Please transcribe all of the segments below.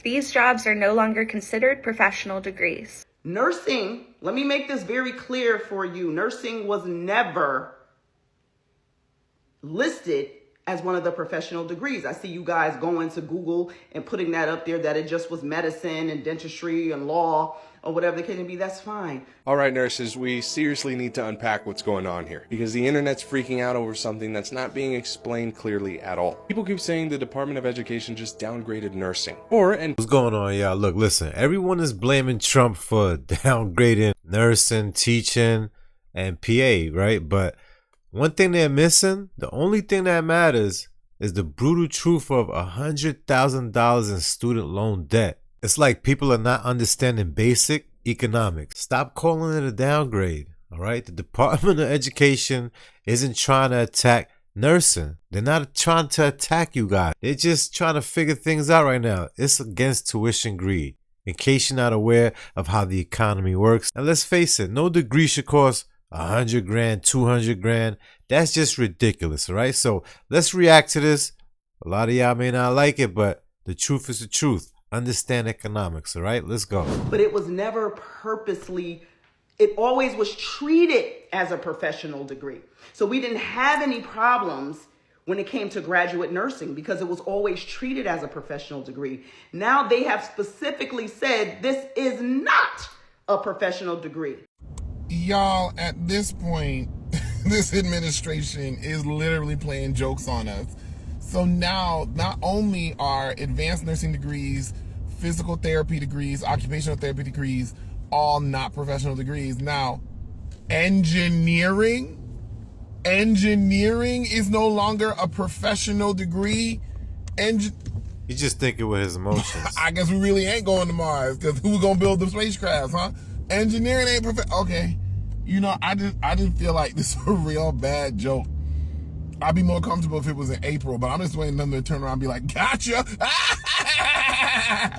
These jobs are no longer considered professional degrees. Nursing, let me make this very clear for you. Nursing was never listed as one of the professional degrees. I see you guys going to Google and putting that up there, that it just was medicine and dentistry and law or whatever the case may be. That's fine. All right, nurses, we seriously need to unpack what's going on here because the internet's freaking out over something that's not being explained clearly at all. People keep saying the Department of Education just downgraded nursing. What's going on, y'all? Look, listen, everyone is blaming Trump for downgrading nursing, teaching, and PA, right? But one thing they're missing, the only thing that matters, is the brutal truth of $100,000 in student loan debt. It's like people are not understanding basic economics. Stop calling it a downgrade, all right? The Department of Education isn't trying to attack nursing. They're not trying to attack you guys. They're just trying to figure things out right now. It's against tuition greed. In case you're not aware of how the economy works. And let's face it, no degree should cost $100,000, $200,000. That's just ridiculous, all right? So let's react to this. A lot of y'all may not like it, but the truth is the truth. Understand economics, all right? Let's go. But it was never purposely, it always was treated as a professional degree. So we didn't have any problems when it came to graduate nursing because it was always treated as a professional degree. Now they have specifically said this is not a professional degree. Y'all, at this point, this administration is literally playing jokes on us. So now, not only are advanced nursing degrees, physical therapy degrees, occupational therapy degrees, all not professional degrees. Now, engineering is no longer a professional degree. He's just thinking with his emotions. I guess we really ain't going to Mars because who's gonna build the spacecrafts, huh? Engineering ain't okay. You know, I didn't feel like this was a real bad joke. I'd be more comfortable if it was in April, but I'm just waiting for them to turn around and be like, gotcha!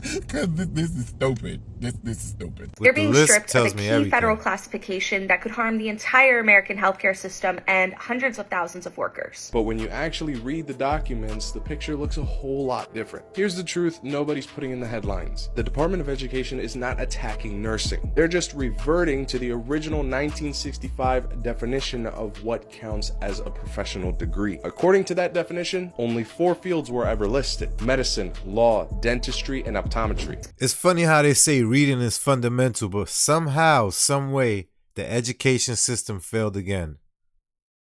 Because this is stupid. This is stupid. You're being stripped of a key federal classification that could harm the entire American healthcare system and hundreds of thousands of workers. But when you actually read the documents, the picture looks a whole lot different. Here's the truth nobody's putting in the headlines. The Department of Education is not attacking nursing. They're just reverting to the original 1965 definition of what counts as a professional degree. According to that definition, only 4 fields were ever listed: medicine, law, dentistry, and optometry. It's funny how they say reading is fundamental, but somehow, some way, the education system failed again.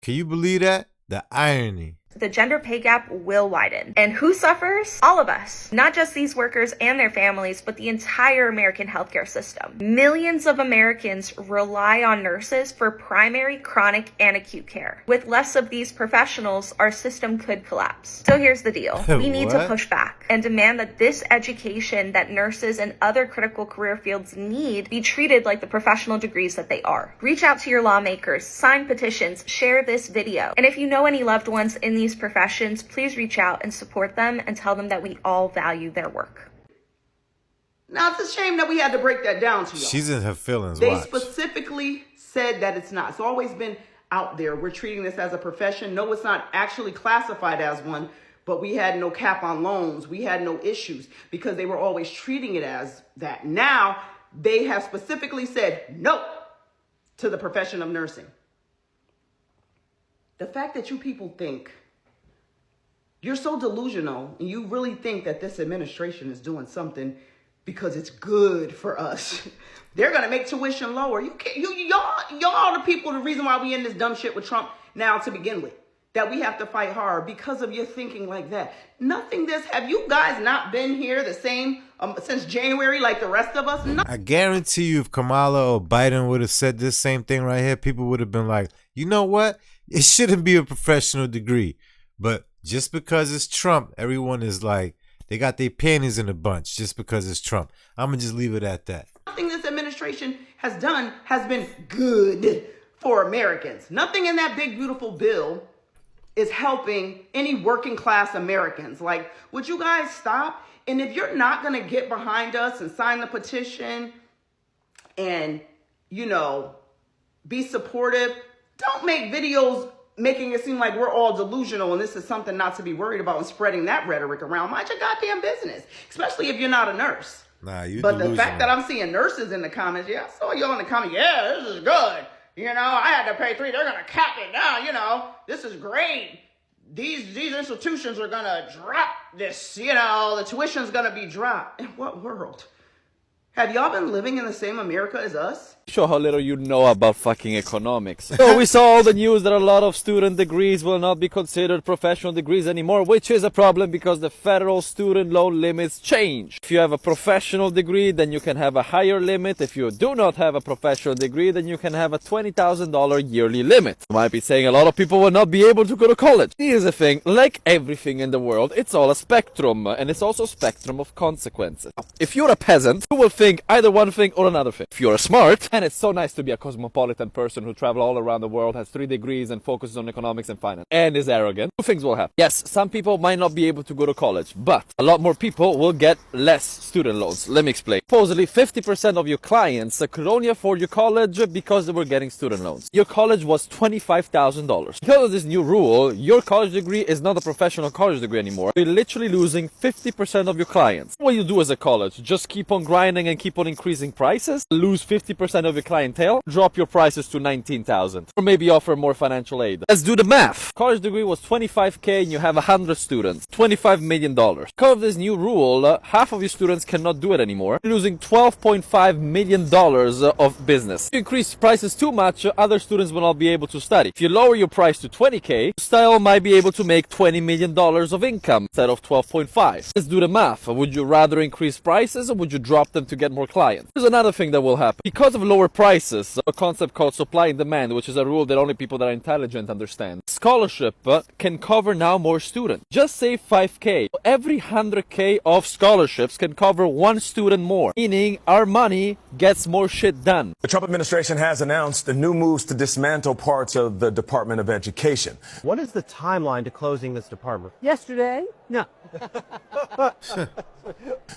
Can you believe that? The irony. The gender pay gap will widen. And who suffers? All of us. Not just these workers and their families, but the entire American healthcare system. Millions of Americans rely on nurses for primary, chronic, and acute care. With less of these professionals, our system could collapse. So here's the deal. We need to push back and demand that this education that nurses and other critical career fields need be treated like the professional degrees that they are. Reach out to your lawmakers, sign petitions, share this video. And if you know any loved ones in these professions, please reach out and support them and tell them that we all value their work. Now, it's a shame that we had to break that down to y'all. She's in her feelings. They specifically said that it's not. It's always been out there. We're treating this as a profession. No, it's not actually classified as one, but we had no cap on loans. We had no issues because they were always treating it as that. Now, they have specifically said no to the profession of nursing. The fact that you people think you're so delusional and you really think that this administration is doing something because it's good for us. They're going to make tuition lower. Y'all are the people, the reason why we in this dumb shit with Trump now to begin with. That we have to fight hard because of your thinking like that. Have you guys not been here the same since January like the rest of us? No. I guarantee you if Kamala or Biden would have said this same thing right here, people would have been like, you know what? It shouldn't be a professional degree. But just because it's Trump, everyone is like, they got their panties in a bunch just because it's Trump. I'm going to just leave it at that. Nothing this administration has done has been good for Americans. Nothing in that big, beautiful bill is helping any working class Americans. Like, would you guys stop? And if you're not going to get behind us and sign the petition and, be supportive, don't make videos making it seem like we're all delusional and this is something not to be worried about and spreading that rhetoric around. Mind your goddamn business, especially if you're not a nurse. Nah, you But delusional. the fact that I'm seeing nurses in the comments, yeah, I saw y'all in the comments, yeah, this is good. You know, I had to pay $3, they're going to cap it down, you know, this is great. These institutions are going to drop this, you know, the tuition's going to be dropped. In what world? Have y'all been living in the same America as us? Show how little you know about fucking economics. So we saw all the news that a lot of student degrees will not be considered professional degrees anymore, which is a problem because the federal student loan limits change. If you have a professional degree, then you can have a higher limit. If you do not have a professional degree, then you can have a $20,000 yearly limit. You might be saying a lot of people will not be able to go to college. Here's the thing, like everything in the world, it's all a spectrum, and it's also a spectrum of consequences. If you're a peasant, you will think either one thing or another thing. If you're smart, and it's so nice to be a cosmopolitan person who travels all around the world, has 3 degrees and focuses on economics and finance, and is arrogant, 2 things will happen. Yes, some people might not be able to go to college, but a lot more people will get less student loans. Let me explain. Supposedly, 50% of your clients could only afford your college because they were getting student loans. Your college was $25,000. Because of this new rule, your college degree is not a professional college degree anymore. You're literally losing 50% of your clients. What you do as a college? Just keep on grinding and keep on increasing prices, lose 50% of your clientele, drop your prices to $19,000, or maybe offer more financial aid. Let's do the math. College degree was $25K and you have 100 students, $25 million. Because of this new rule, half of your students cannot do it anymore, losing $12.5 million of business. If you increase prices too much, other students will not be able to study. If you lower your price to $20K, you still might be able to make $20 million of income instead of 12.5. Let's do the math. Would you rather increase prices or would you drop them to get more clients? There's another thing that will happen. Because of lower prices, a concept called supply and demand, which is a rule that only people that are intelligent understand, scholarship can cover now more students. Just say 5K. Every 100K of scholarships can cover 1 student more, meaning our money gets more shit done. The Trump administration has announced the new moves to dismantle parts of the Department of Education. What is the timeline to closing this department? Yesterday? No.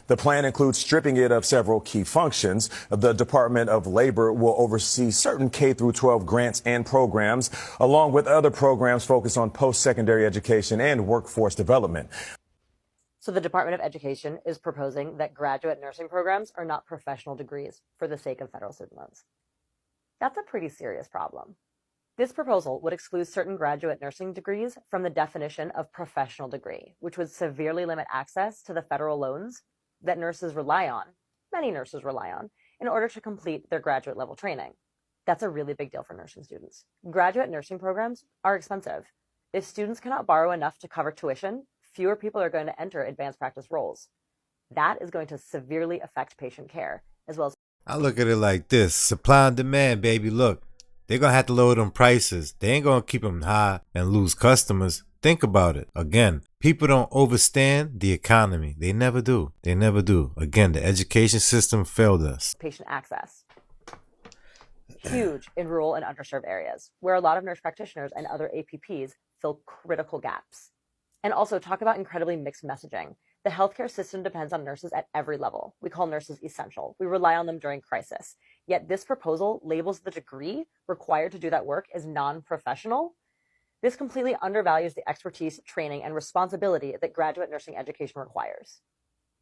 The plan includes stripping it of several key functions. The Department of Labor will oversee certain K-12 grants and programs, along with other programs focused on post-secondary education and workforce development. So the Department of Education is proposing that graduate nursing programs are not professional degrees for the sake of federal student loans. That's a pretty serious problem. This proposal would exclude certain graduate nursing degrees from the definition of professional degree, which would severely limit access to the federal loans that nurses rely on, many nurses rely on, in order to complete their graduate level training. That's a really big deal for nursing students. Graduate nursing programs are expensive. If students cannot borrow enough to cover tuition, fewer people are going to enter advanced practice roles. That is going to severely affect patient care, as well as... I look at it like this. Supply and demand, baby. Look, they're going to have to lower them prices. They ain't going to keep them high and lose customers. Think about it. Again, people don't understand the economy. They never do. They never do. Again, the education system failed us. Patient access. Huge in rural and underserved areas, where a lot of nurse practitioners and other APPs fill critical gaps. And also talk about incredibly mixed messaging. The healthcare system depends on nurses at every level. We call nurses essential. We rely on them during crisis. Yet this proposal labels the degree required to do that work as non-professional. This completely undervalues the expertise, training, and responsibility that graduate nursing education requires.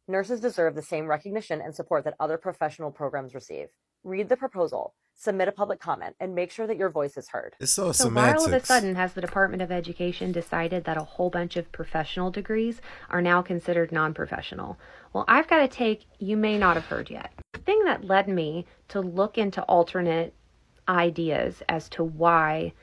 Nurses deserve the same recognition and support that other professional programs receive. Read the proposal, submit a public comment, and make sure that your voice is heard. It's all So semantics. why all of a sudden has the Department of Education decided that a whole bunch of professional degrees are now considered non-professional? Well, I've got to take, you may not have heard yet. The thing that led me to look into alternate ideas as to why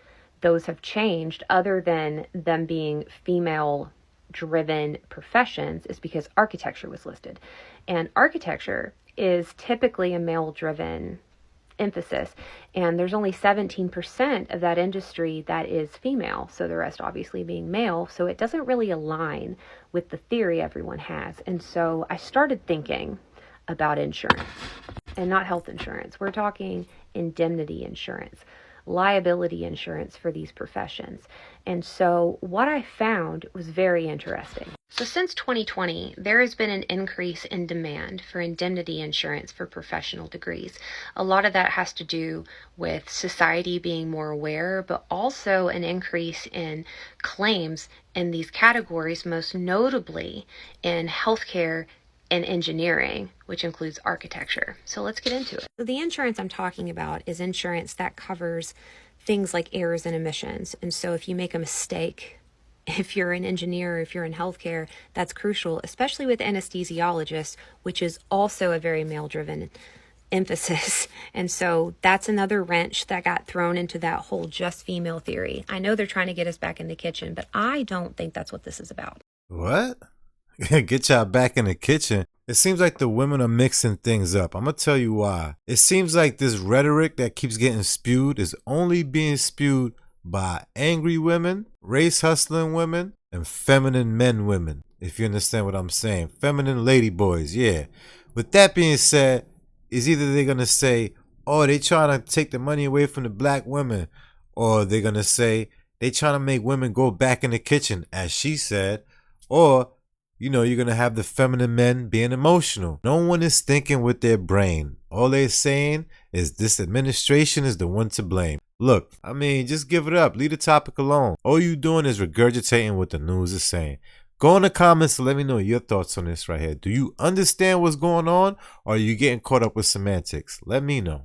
those have changed, other than them being female-driven professions, is because architecture was listed. And architecture is typically a male-driven emphasis, and there's only 17% of that industry that is female, so the rest obviously being male, so it doesn't really align with the theory everyone has. And so I started thinking about insurance, and not health insurance. We're talking indemnity insurance, liability insurance for these professions. And so what I found was very interesting. So since 2020, there has been an increase in demand for indemnity insurance for professional degrees. A lot of that has to do with society being more aware, but also an increase in claims in these categories, most notably in healthcare and engineering, which includes architecture. So let's get into it. So the insurance I'm talking about is insurance that covers things like errors and omissions. And so if you make a mistake, if you're an engineer, if you're in healthcare, that's crucial, especially with anesthesiologists, which is also a very male-driven emphasis. And so that's another wrench that got thrown into that whole just female theory. I know they're trying to get us back in the kitchen, but I don't think that's what this is about. What? Get y'all back in the kitchen? It seems like the women are mixing things up. I'm gonna tell you why. It seems like this rhetoric that keeps getting spewed is only being spewed by angry women, race hustling women, and feminine men women. If you understand what I'm saying. Feminine lady boys, yeah. With that being said, is either they're gonna say, oh, they trying to take the money away from the black women, or they're gonna say they trying to make women go back in the kitchen, as she said, or you're going to have the feminine men being emotional. No one is thinking with their brain. All they're saying is this administration is the one to blame. Look, I mean, just give it up. Leave the topic alone. All you doing is regurgitating what the news is saying. Go in the comments and let me know your thoughts on this right here. Do you understand what's going on, or are you getting caught up with semantics? Let me know.